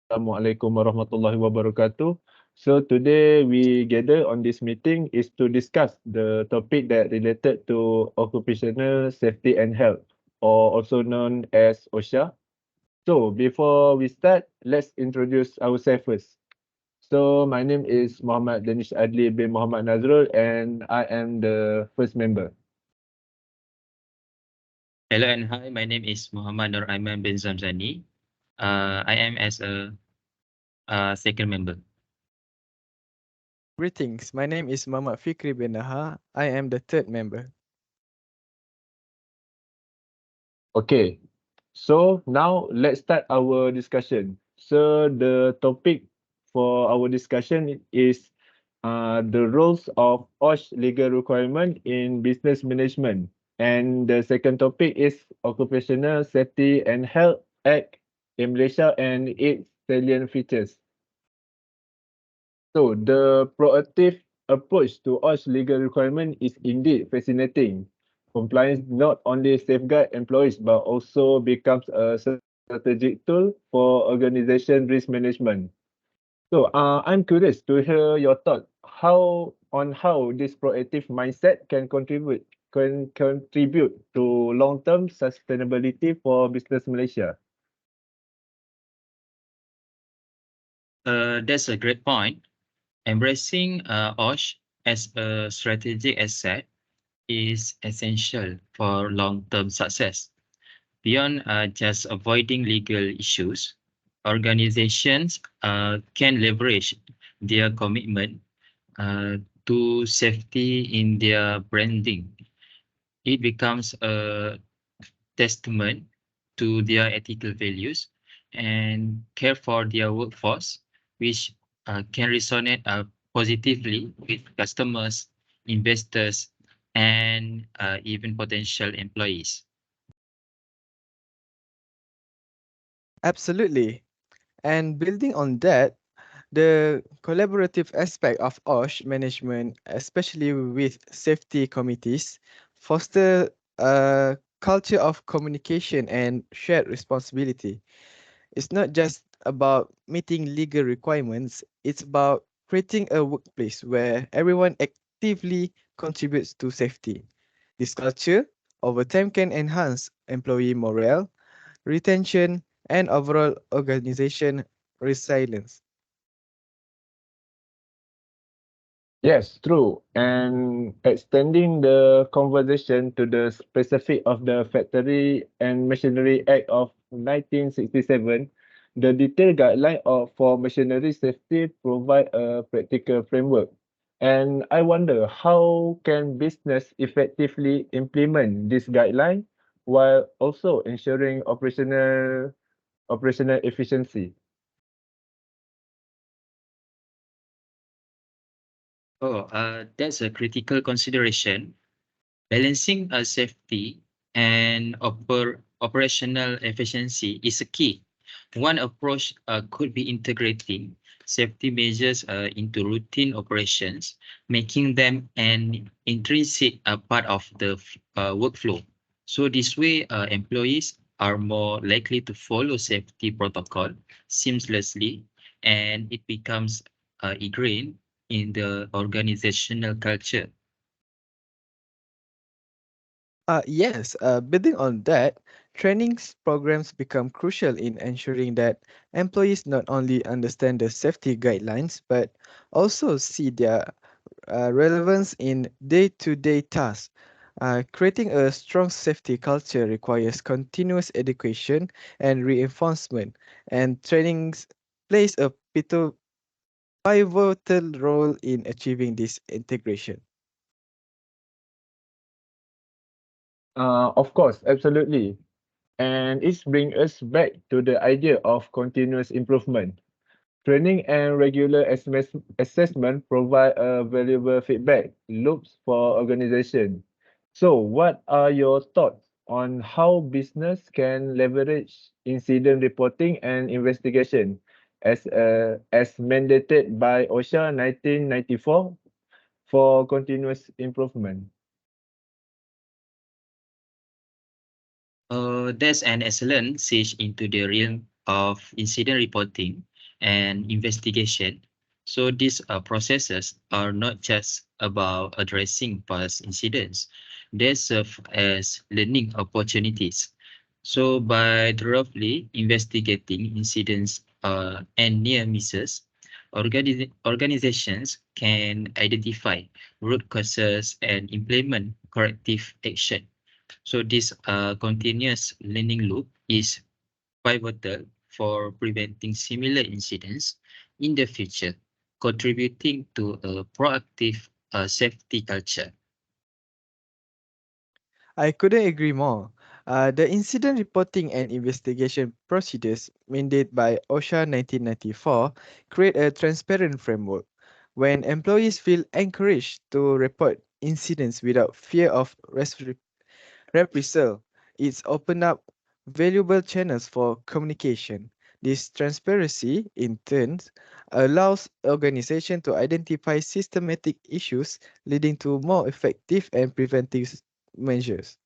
Assalamualaikum warahmatullahi wabarakatuh. So today we gather on this meeting is to discuss the topic that related to occupational safety and health, or also known as OSHA. So before we start, let's introduce ourselves first. So my name is Muhammad Danish Adli bin Muhammad Nazrul, and I am the first member. Hello and hi, my name is Muhammad Nur Aiman bin ZAMZANI. I am as a second member. Greetings, my name is Muhammad FIKRI bin NAHAR. I am the third member. Okay, so now let's start our discussion. So the topic for our discussion is the roles of OSH legal requirement in business management. And the second topic is Occupational Safety and Health Act in Malaysia and its salient features. So the proactive approach to OSH legal requirement is indeed fascinating. Compliance not only safeguard employees but also becomes a strategic tool for organization risk management. So I'm curious to hear your thought how this proactive mindset can contribute to long-term sustainability for business Malaysia. That's a great point. Embracing OSH as a strategic asset is essential for long-term success. Beyond just avoiding legal issues, organizations can leverage their commitment uh, to safety in their branding. It becomes a testament to their ethical values and care for their workforce, which can resonate positively with customers, investors, and even potential employees. Absolutely. And building on that, the collaborative aspect of OSH management, especially with safety committees, foster a culture of communication and shared responsibility. It's not just about meeting legal requirements, it's about creating a workplace where everyone actively contributes to safety. This culture, over time, can enhance employee morale, retention, and overall organization resilience. Yes, true. And extending the conversation to the specific of the Factory and Machinery Act of 1967, the detailed guideline for machinery safety provide a practical framework. And I wonder how can business effectively implement this guideline while also ensuring operational efficiency. That's a critical consideration. Balancing safety and operational efficiency is a key. One approach could be integrating safety measures into routine operations, making them an intrinsic part of the workflow. So this way, employees are more likely to follow safety protocol seamlessly, and it becomes ingrained in the organizational culture. Yes, building on that, programs become crucial in ensuring that employees not only understand the safety guidelines but also see their relevance in day-to-day tasks. Creating a strong safety culture requires continuous education and reinforcement, and trainings plays a pivotal role in achieving this integration. Of course, absolutely. And it brings us back to the idea of continuous improvement. Training and regular assessment provide a valuable feedback loops for organization. So, what are your thoughts on how business can leverage incident reporting and investigation as mandated by OSHA 1994 for continuous improvement? That's an excellent siege into the realm of incident reporting. and investigation. So these processes are not just about addressing past incidents, they serve as learning opportunities. So by thoroughly investigating incidents and near misses, organizations can identify root causes and implement corrective action. So this continuous learning loop is pivotal for preventing similar incidents in the future, contributing to a proactive safety culture. I couldn't agree more. The incident reporting and investigation procedures mandated by OSHA 1994 create a transparent framework. When employees feel encouraged to report incidents without fear of reprisal, it's opened up valuable channels for communication. This transparency, in turn, allows organizations to identify systematic issues leading to more effective and preventive measures.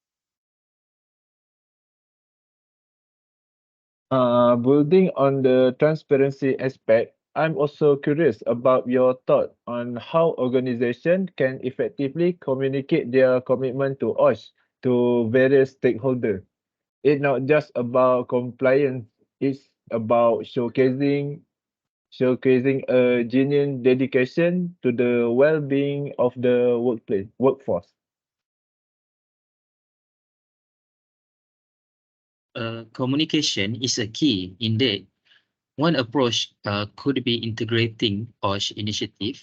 Building on the transparency aspect, I'm also curious about your thought on how organizations can effectively communicate their commitment to OSH to various stakeholders. It's not just about compliance, it's about showcasing a genuine dedication to the well-being of the workforce. Communication is a key indeed. One approach could be integrating OSH initiative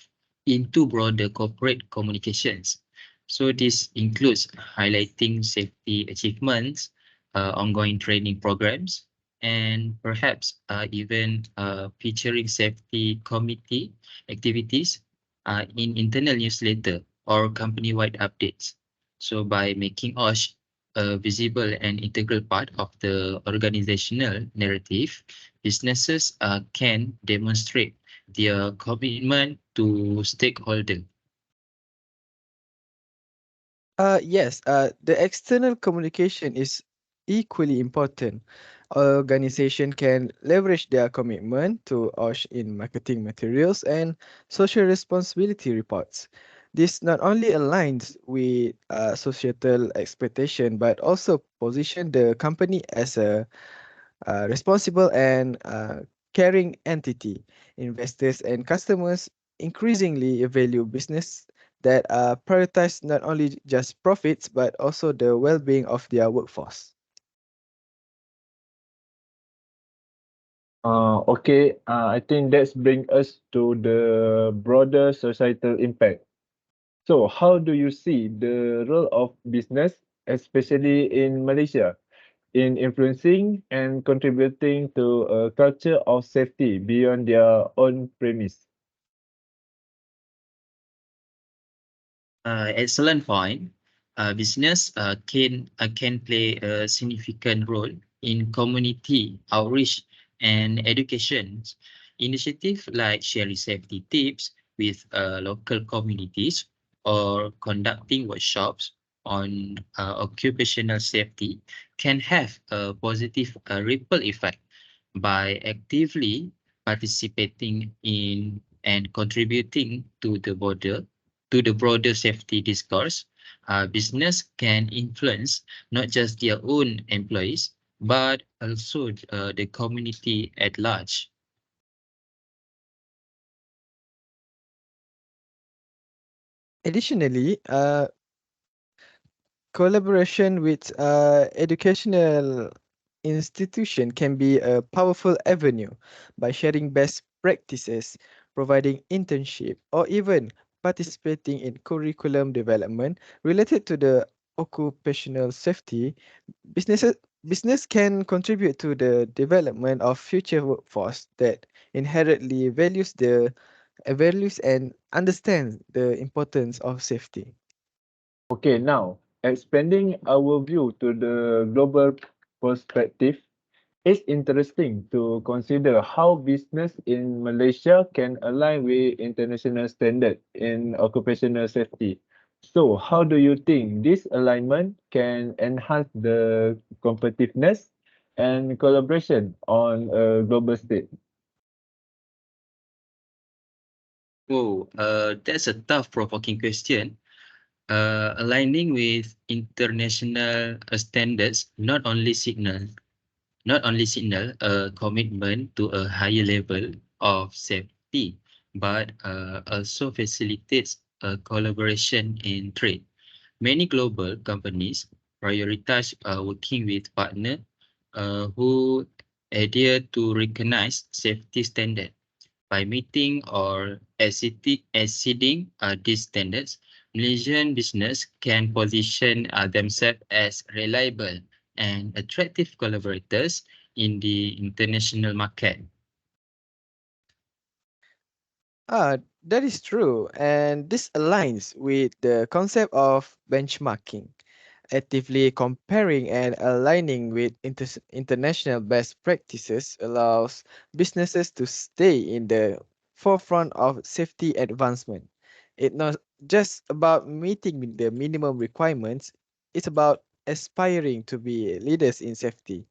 into broader corporate communications. So this includes highlighting safety achievements, ongoing training programs, and perhaps even featuring safety committee activities in internal newsletter or company-wide updates. So by making OSH a visible and integral part of the organizational narrative, businesses can demonstrate their commitment to stakeholder. Yes, the external communication is equally important. Organization can leverage their commitment to OSH in marketing materials and social responsibility reports. This not only aligns with societal expectation but also position the company as a responsible and caring entity. Investors and customers increasingly value business that prioritize not only just profits but also the well-being of their workforce. I think that's bring us to the broader societal impact. So, how do you see the role of business, especially in Malaysia, in influencing and contributing to a culture of safety beyond their own premise? Excellent point. Business can play a significant role in community outreach and education. Initiatives like sharing safety tips with local communities or conducting workshops on occupational safety can have a positive ripple effect by actively participating in and contributing to the broader safety discourse. Business can influence not just their own employees, but also the community at large. Additionally, collaboration with educational institution can be a powerful avenue by sharing best practices, providing internship, or even participating in curriculum development related to the occupational safety. Businesses business can contribute to the development of future workforce that inherently values and understands the importance of safety. Okay, now expanding our view to the global perspective, it's interesting to consider how business in Malaysia can align with international standards in occupational safety. So, how do you think this alignment can enhance the competitiveness and collaboration on a global stage? Oh, that's a tough, provoking question. Aligning with international standards not only signal a commitment to a higher level of safety, but also facilitates a collaboration in trade. Many global companies prioritize working with partners who adhere to recognized safety standards. By meeting or exceeding these standards, Malaysian business can position themselves as reliable and attractive collaborators in the international market. That is true, and this aligns with the concept of benchmarking. Actively comparing and aligning with international best practices allows businesses to stay in the forefront of safety advancement. It's not just about meeting the minimum requirements, it's about aspiring to be leaders in safety.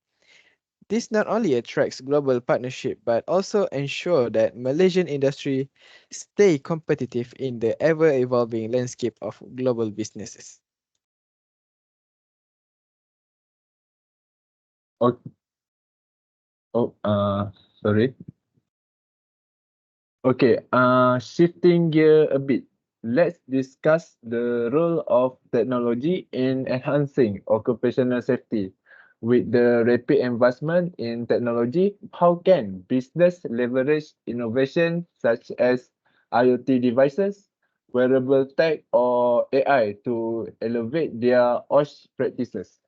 This not only attracts global partnership but also ensure that Malaysian industry stay competitive in the ever-evolving landscape of global businesses. Oh, sorry. Okay, shifting gear a bit. Let's discuss the role of technology in enhancing occupational safety. With the rapid advancement in technology, how can business leverage innovation such as IoT devices, wearable tech, or AI to elevate their OSHE practices?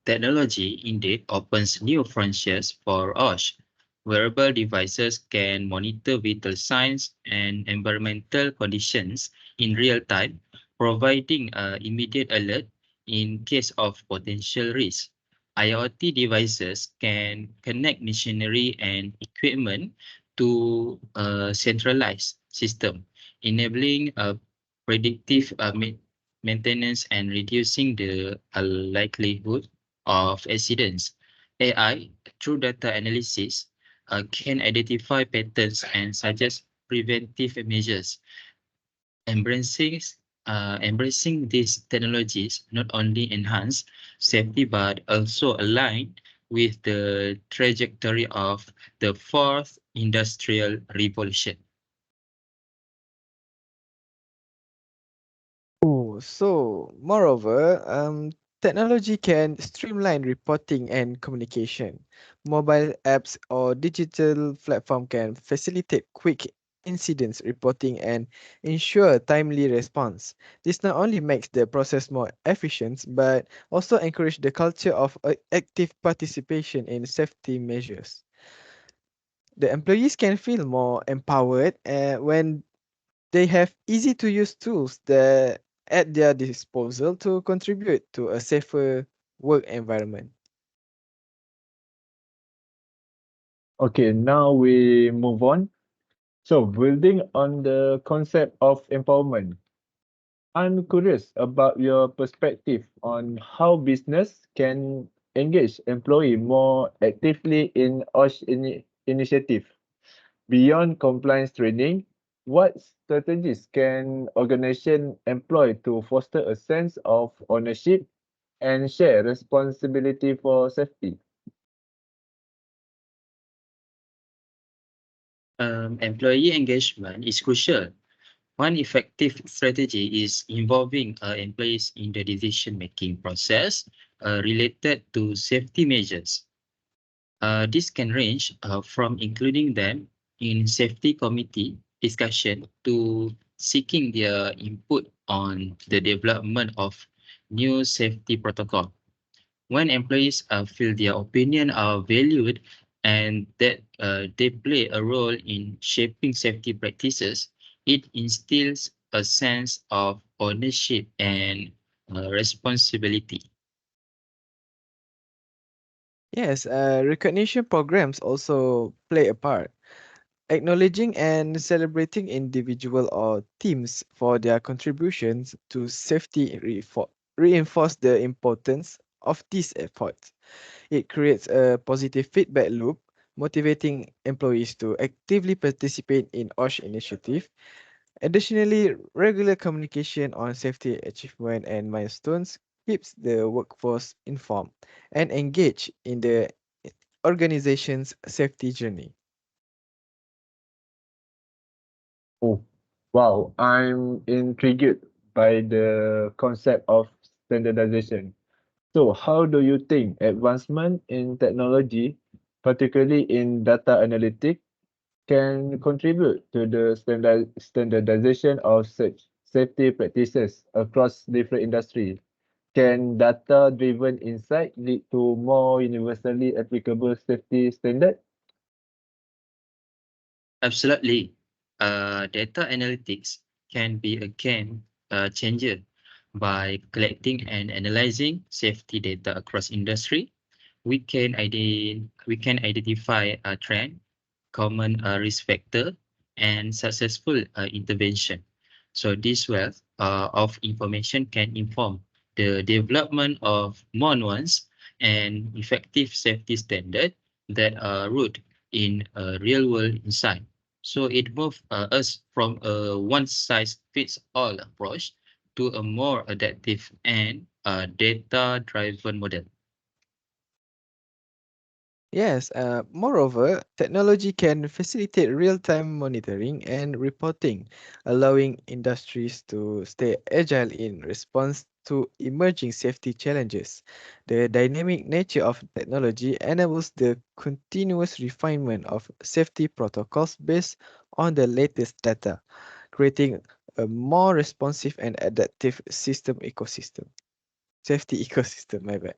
Technology indeed opens new frontiers for OSH. Wearable devices can monitor vital signs and environmental conditions in real time, providing immediate alert in case of potential risk. IoT devices can connect machinery and equipment to a centralized system, enabling a predictive maintenance and reducing the likelihood of accidents. AI, through data analysis, can identify patterns and suggest preventive measures. Embracing, embracing these technologies not only enhance safety but also align with the trajectory of the fourth industrial revolution. Moreover, technology can streamline reporting and communication. Mobile apps or digital platform can facilitate quick incidents reporting and ensure timely response. This not only makes the process more efficient, but also encourage the culture of active participation in safety measures. The employees can feel more empowered when they have easy to use tools that at their disposal to contribute to a safer work environment. Okay, now we move on. So, building on the concept of empowerment, I'm curious about your perspective on how business can engage employee more actively in OSH initiative. Beyond compliance training, what strategies can organization employ to foster a sense of ownership and share responsibility for safety? Employee engagement is crucial. One effective strategy is involving employees in the decision-making process related to safety measures. This can range from including them in safety committee discussion to seeking their input on the development of new safety protocol. When employees feel their opinion are valued and that they play a role in shaping safety practices, it instills a sense of ownership and responsibility. Yes, recognition programs also play a part. Acknowledging and celebrating individual or teams for their contributions to safety reinforce the importance of these efforts. It creates a positive feedback loop motivating employees to actively participate in OSHE initiative. Additionally, regular communication on safety achievement and milestones keeps the workforce informed and engaged in the organization's safety journey. Oh, wow, I'm intrigued by the concept of standardization. So, how do you think advancement in technology, particularly in data analytics, can contribute to the standardization of such safety practices across different industries? Can data-driven insight lead to more universally applicable safety standards? Absolutely. Data analytics can be a game changer by collecting and analyzing safety data across industry. We can identify a trend, common risk factor, and successful intervention. So this wealth of information can inform the development of more nuanced and effective safety standard that are rooted in real world insight. So it moves us from a one-size-fits-all approach to a more adaptive and data-driven model. Yes, moreover, technology can facilitate real-time monitoring and reporting, allowing industries to stay agile in response to emerging safety challenges. The dynamic nature of technology enables the continuous refinement of safety protocols based on the latest data, creating a more responsive and adaptive safety ecosystem, my bad.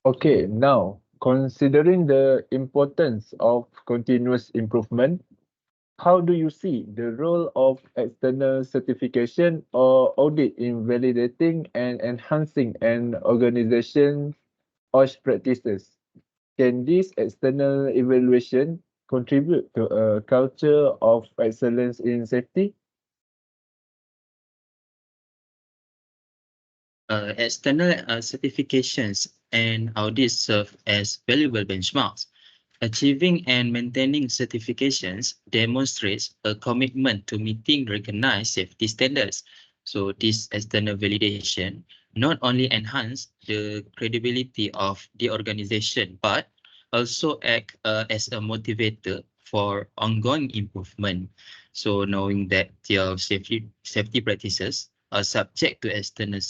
Okay, now considering the importance of continuous improvement, how do you see the role of external certification or audit in validating and enhancing an organization's OSH practices? Can this external evaluation contribute to a culture of excellence in safety? External certifications and audits serve as valuable benchmarks. Achieving and maintaining certifications demonstrates a commitment to meeting recognized safety standards. So this external validation not only enhance the credibility of the organization, but also act as a motivator for ongoing improvement. So knowing that your safety practices are subject to external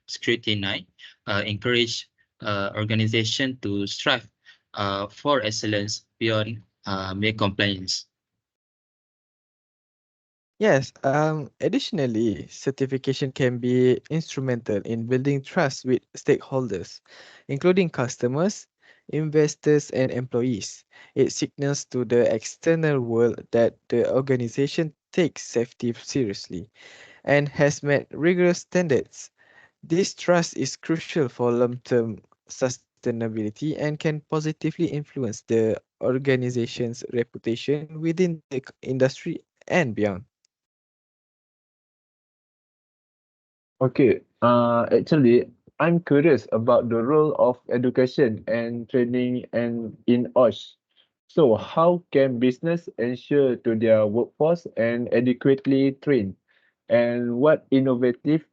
scrutiny, encourage organization to strive for excellence beyond mere compliance. Yes, additionally, certification can be instrumental in building trust with stakeholders, including customers, investors, and employees. It signals to the external world that the organization takes safety seriously and has met rigorous standards. This trust is crucial for long-term sustainability and can positively influence the organization's reputation within the industry and beyond. Okay, actually, I'm curious about the role of education and training and in OSH. So, how can business ensure to their workforce and adequately train? And what innovative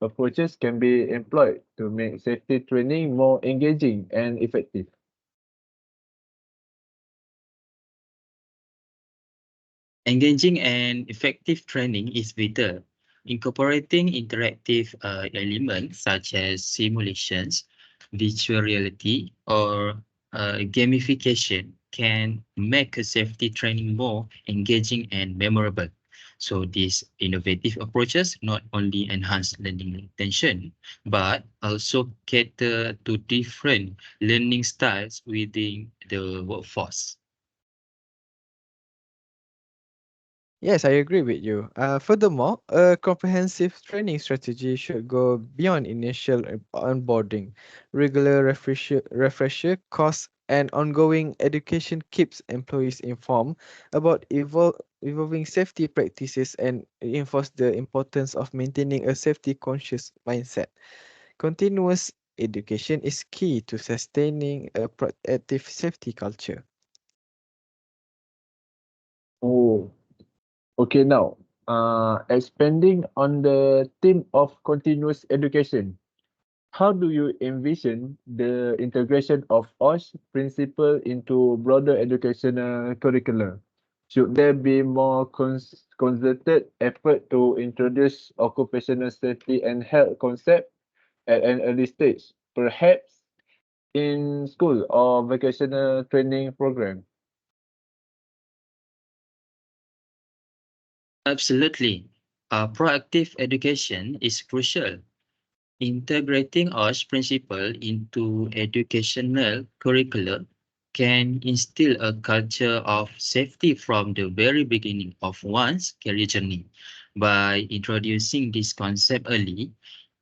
approaches can be employed to make safety training more engaging and effective? Engaging and effective training is vital. Incorporating interactive elements such as simulations, virtual reality, or gamification can make a safety training more engaging and memorable. So these innovative approaches not only enhance learning retention, but also cater to different learning styles within the workforce. Yes, I agree with you. Furthermore, a comprehensive training strategy should go beyond initial onboarding. Regular refresher course and ongoing education keeps employees informed about evolving safety practices and reinforce the importance of maintaining a safety conscious mindset. Continuous education is key to sustaining a proactive safety culture. Oh, okay. Now, expanding on the theme of continuous education, how do you envision the integration of OSHE principle into broader educational curricula? Should there be more concerted effort to introduce occupational safety and health concept at an early stage, perhaps in school or vocational training program? Absolutely. Proactive education is crucial. Integrating OSH principle into educational curricula can instill a culture of safety from the very beginning of one's career journey. By introducing this concept early,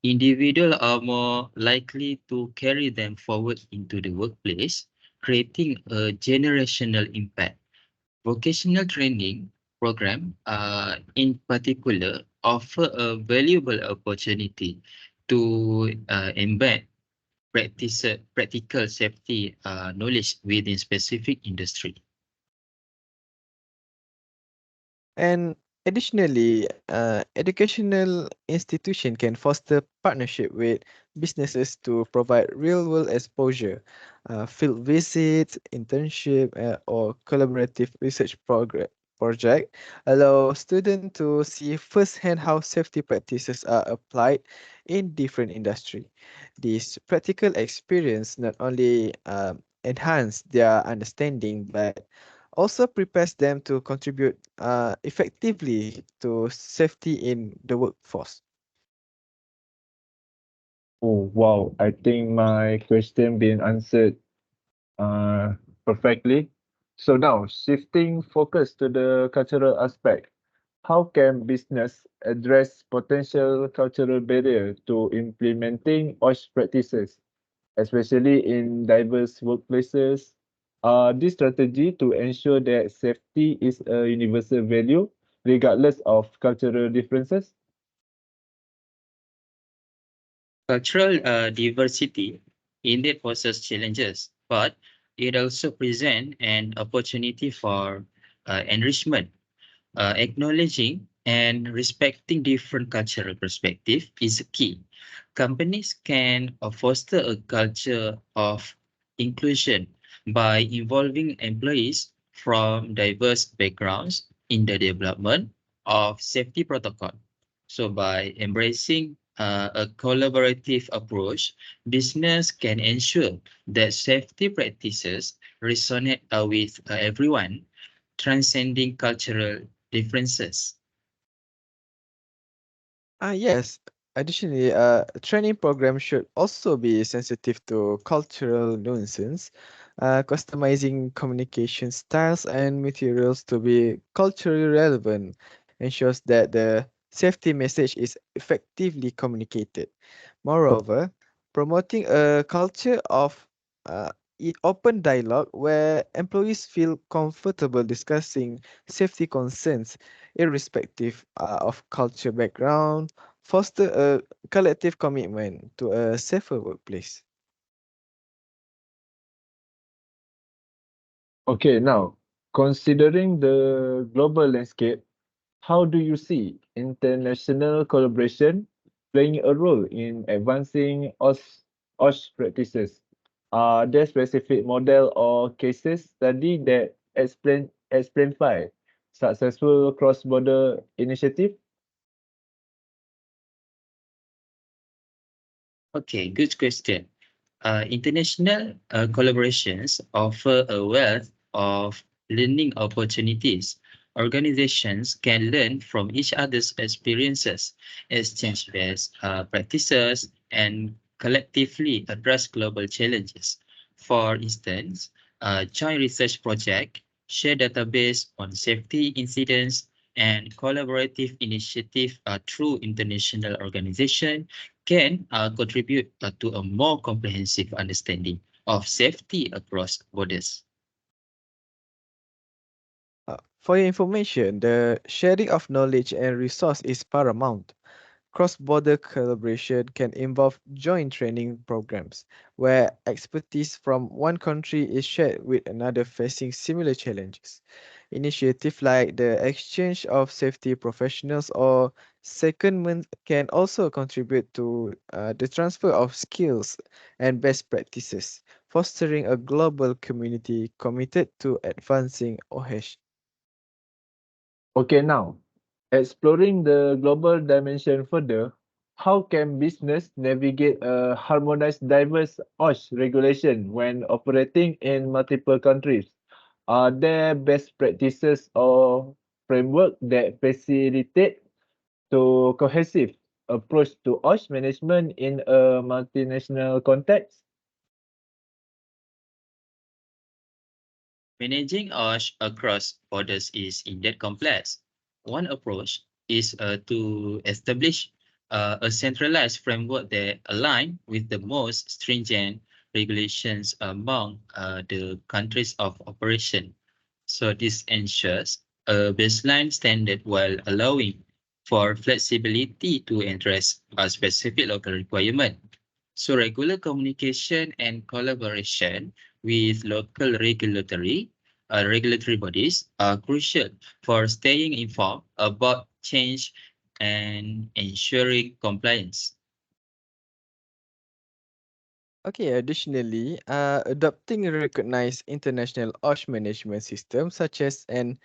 individuals are more likely to carry them forward into the workplace, creating a generational impact. Vocational training program, in particular, offer a valuable opportunity to embed practical safety knowledge within specific industry. And additionally, educational institution can foster partnership with businesses to provide real-world exposure, field visits, internship, or collaborative research project allow students to see firsthand how safety practices are applied in different industry. This practical experience not only enhance their understanding but also prepares them to contribute effectively to safety in the workforce. Oh, wow. I think my question being answered uh, perfectly. So now, shifting focus to the cultural aspect, how can business address potential cultural barrier to implementing OSH practices, especially in diverse workplaces? This strategy to ensure that safety is a universal value, regardless of cultural differences? Cultural diversity indeed poses challenges, but it also presents an opportunity for enrichment. Acknowledging and respecting different cultural perspectives is key. Companies can foster a culture of inclusion by involving employees from diverse backgrounds in the development of safety protocol. So by embracing a collaborative approach, business can ensure that safety practices resonate with everyone, transcending cultural differences. Yes. Additionally, training program should also be sensitive to cultural nuances, customizing communication styles and materials to be culturally relevant ensures that the safety message is effectively communicated. Moreover, promoting a culture of uh, open dialogue where employees feel comfortable discussing safety concerns irrespective of culture background foster a collective commitment to a safer workplace. Okay, now, considering the global landscape, how do you see international collaboration playing a role in advancing OSH practices? Are there specific model or cases study that exemplify successful cross-border initiative? Okay, good question. International collaborations offer a wealth of learning opportunities. Organizations can learn from each other's experiences, exchange best practices, and collectively address global challenges. For instance, a joint research project, share database on safety incidents, and collaborative initiative through international organization can contribute to a more comprehensive understanding of safety across borders. For your information, the sharing of knowledge and resource is paramount. Cross-border collaboration can involve joint training programs where expertise from one country is shared with another facing similar challenges. Initiatives like the exchange of safety professionals or secondment can also contribute to the transfer of skills and best practices, fostering a global community committed to advancing OSHE. Okay, now, exploring the global dimension further, how can business navigate a harmonized diverse OSH regulation when operating in multiple countries? Are there best practices or framework that facilitate to cohesive approach to OSH management in a multinational context? Managing OSH across borders is indeed complex. One approach is to establish a centralized framework that align with the most stringent regulations among the countries of operation. So this ensures a baseline standard while allowing for flexibility to address a specific local requirement. So regular communication and collaboration with local regulatory bodies are crucial for staying informed about change and ensuring compliance. Okay, additionally, adopting a recognized international OSH management system such as an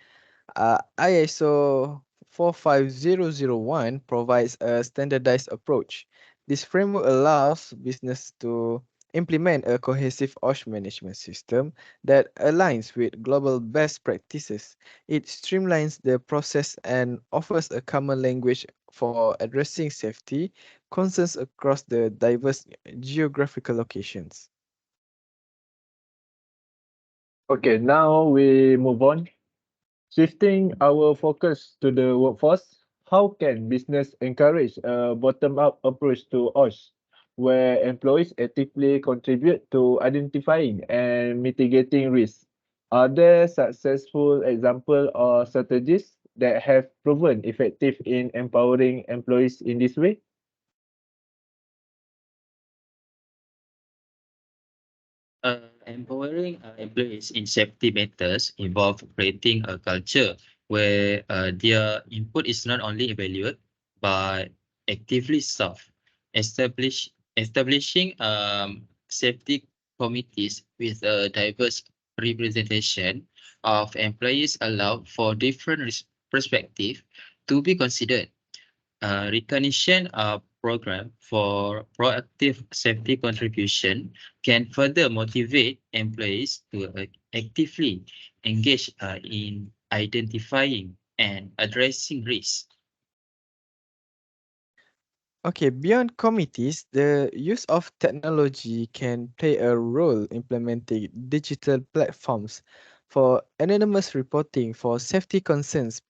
ISO 45001 provides a standardized approach. This framework allows business to implement a cohesive OSH management system that aligns with global best practices. It streamlines the process and offers a common language for addressing safety concerns across the diverse geographical locations. Okay, now we move on. Shifting our focus to the workforce, how can business encourage a bottom-up approach to OSH, where employees actively contribute to identifying and mitigating risks? Are there successful examples or strategies that have proven effective in empowering employees in this way? Empowering employees in safety matters involve creating a culture where their input is not only evaluated but actively sought. Establishing safety committees with a diverse representation of employees allow for different perspectives to be considered. Recognition program for proactive safety contribution can further motivate employees to actively engage in identifying and addressing risks. Okay, beyond committees, the use of technology can play a role implementing digital platforms for anonymous reporting for safety concerns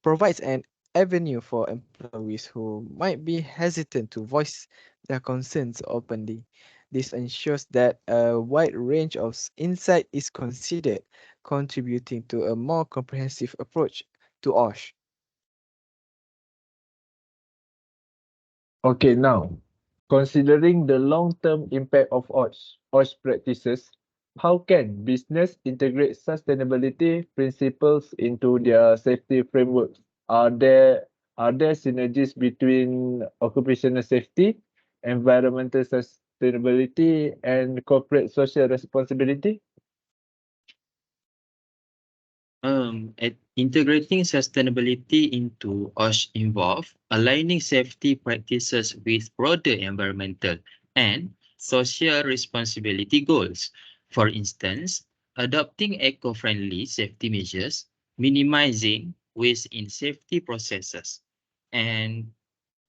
provides an avenue for employees who might be hesitant to voice their concerns openly. This ensures that a wide range of insight is considered, contributing to a more comprehensive approach to OSH. Okay, now, considering the long-term impact of OSH practices, how can business integrate sustainability principles into their safety frameworks? Are there are there synergies between occupational safety, environmental sustainability, and corporate social responsibility? Integrating sustainability into OSH involve aligning safety practices with broader environmental and social responsibility goals. For instance, adopting eco-friendly safety measures, minimizing waste in safety processes, and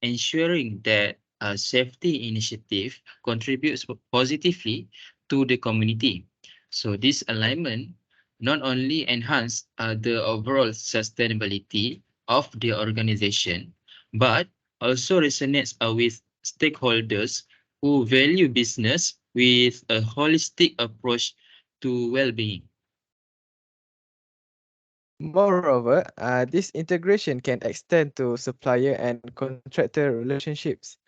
ensuring that a safety initiative contributes positively to the community. So this alignment not only enhance the overall sustainability of the organization, but also resonates with stakeholders who value business with a holistic approach to well-being. Moreover, this integration can extend to supplier and contractor relationships.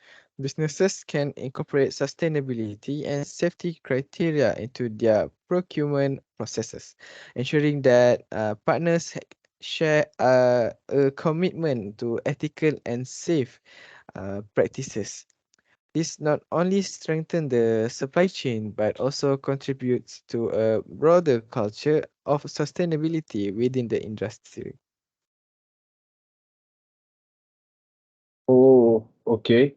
Businesses can incorporate sustainability and safety criteria into their procurement processes, ensuring that partners share a commitment to ethical and safe practices. This not only strengthens the supply chain but also contributes to a broader culture of sustainability within the industry. Oh, okay.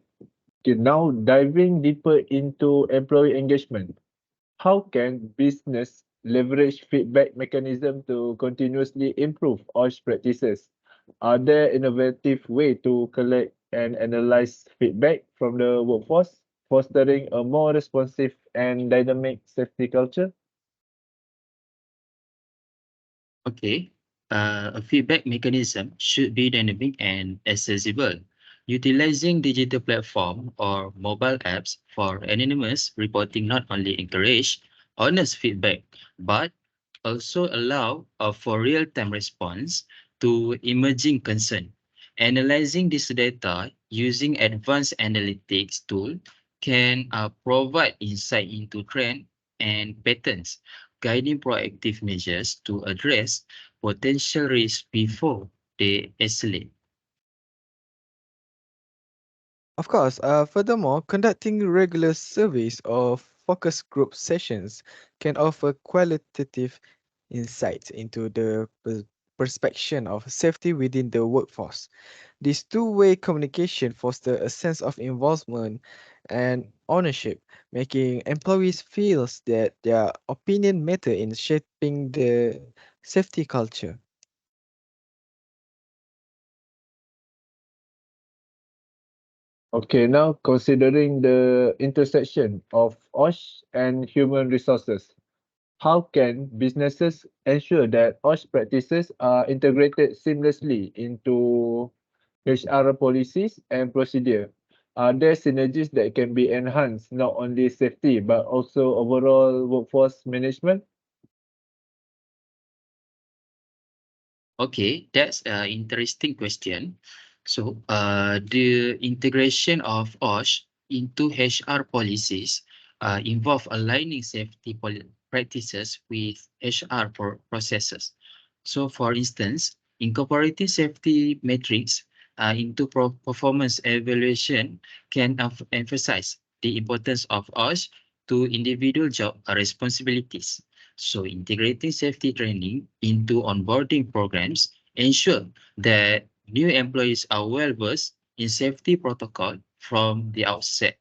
Okay, now diving deeper into employee engagement. How can business leverage feedback mechanism to continuously improve OSH practices? Are there innovative way to collect and analyze feedback from the workforce, fostering a more responsive and dynamic safety culture? Okay, a feedback mechanism should be dynamic and accessible. Utilizing digital platform or mobile apps for anonymous reporting not only encourage honest feedback, but also allow for real-time response to emerging concern. Analyzing this data using advanced analytics tool can provide insight into trend and patterns, guiding proactive measures to address potential risks before they escalate. Of course, furthermore, conducting regular surveys or focus group sessions can offer qualitative insights into the perception of safety within the workforce. This two-way communication fosters a sense of involvement and ownership, making employees feel that their opinion matter in shaping the safety culture. Okay, now considering the intersection of OSH and human resources, how can businesses ensure that OSH practices are integrated seamlessly into HR policies and procedure? Are there synergies that can be enhanced not only safety but also overall workforce management? Okay, that's an interesting question. So, the integration of OSH into HR policies involve aligning safety practices with HR processes. So, for instance, incorporating safety metrics into performance evaluation can emphasize the importance of OSH to individual job responsibilities. So integrating safety training into onboarding programs ensure that new employees are well versed in safety protocol from the outset,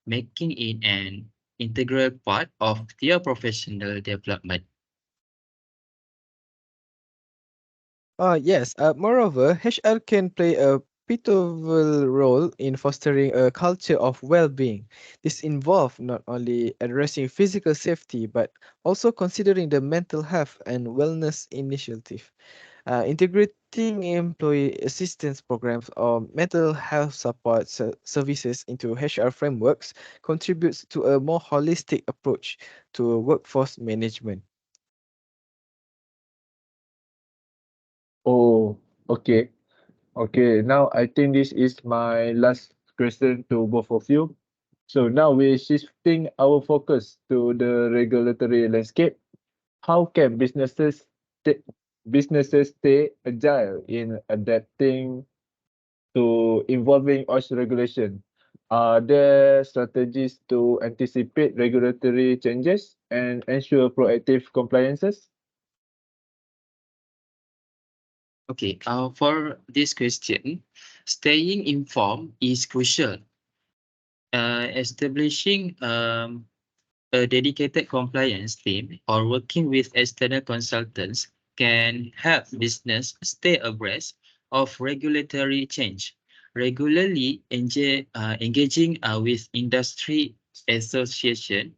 making it an integral part of their professional development. Yes, moreover, HR can play a pivotal role in fostering a culture of well-being. This involves not only addressing physical safety but also considering the mental health and wellness initiative. Integrating employee assistance programs or mental health support services into HR frameworks contributes to a more holistic approach to workforce management. Oh, okay. Okay, now I think this is my last question to both of you. So now we're shifting our focus to the regulatory landscape. How can businesses stay agile in adapting to evolving OSH regulation? Are there strategies to anticipate regulatory changes and ensure proactive compliances? Okay, for this question, staying informed is crucial. Establishing a dedicated compliance team or working with external consultants can help business stay abreast of regulatory change. Regularly engaging with industry association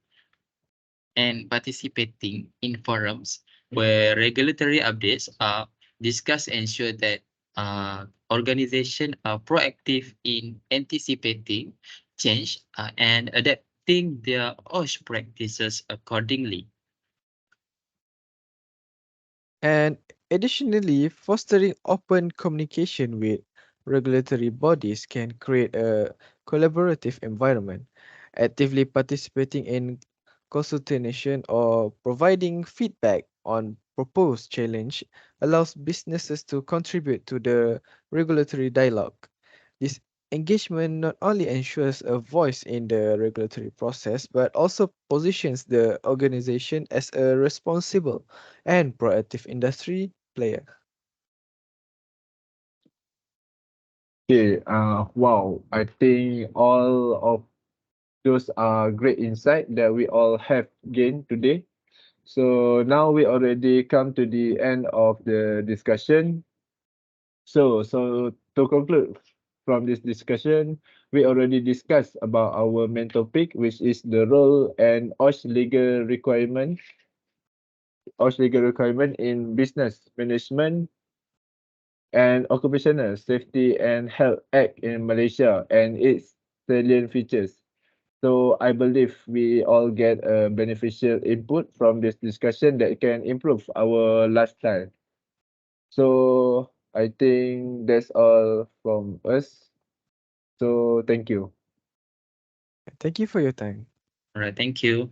and participating in forums where regulatory updates are discussed ensure that organizations are proactive in anticipating change and adapting their OSH practices accordingly. And Additionally, fostering open communication with regulatory bodies can create a collaborative environment. Actively participating in consultation or providing feedback on proposed challenge allows businesses to contribute to the regulatory dialogue. This engagement not only ensures a voice in the regulatory process but also positions the organization as a responsible and proactive industry player. Okay, wow, I think all of those are great insight that we all have gained today. So now we already come to the end of the discussion. So to conclude from this discussion, we already discussed about our main topic, which is the role and OSHE legal requirement in business management and Occupational Safety and Health Act in Malaysia and its salient features. So I believe we all get a beneficial input from this discussion that can improve our lifestyle. So I think that's all from us. So thank you. Thank you for your time. All right, thank you.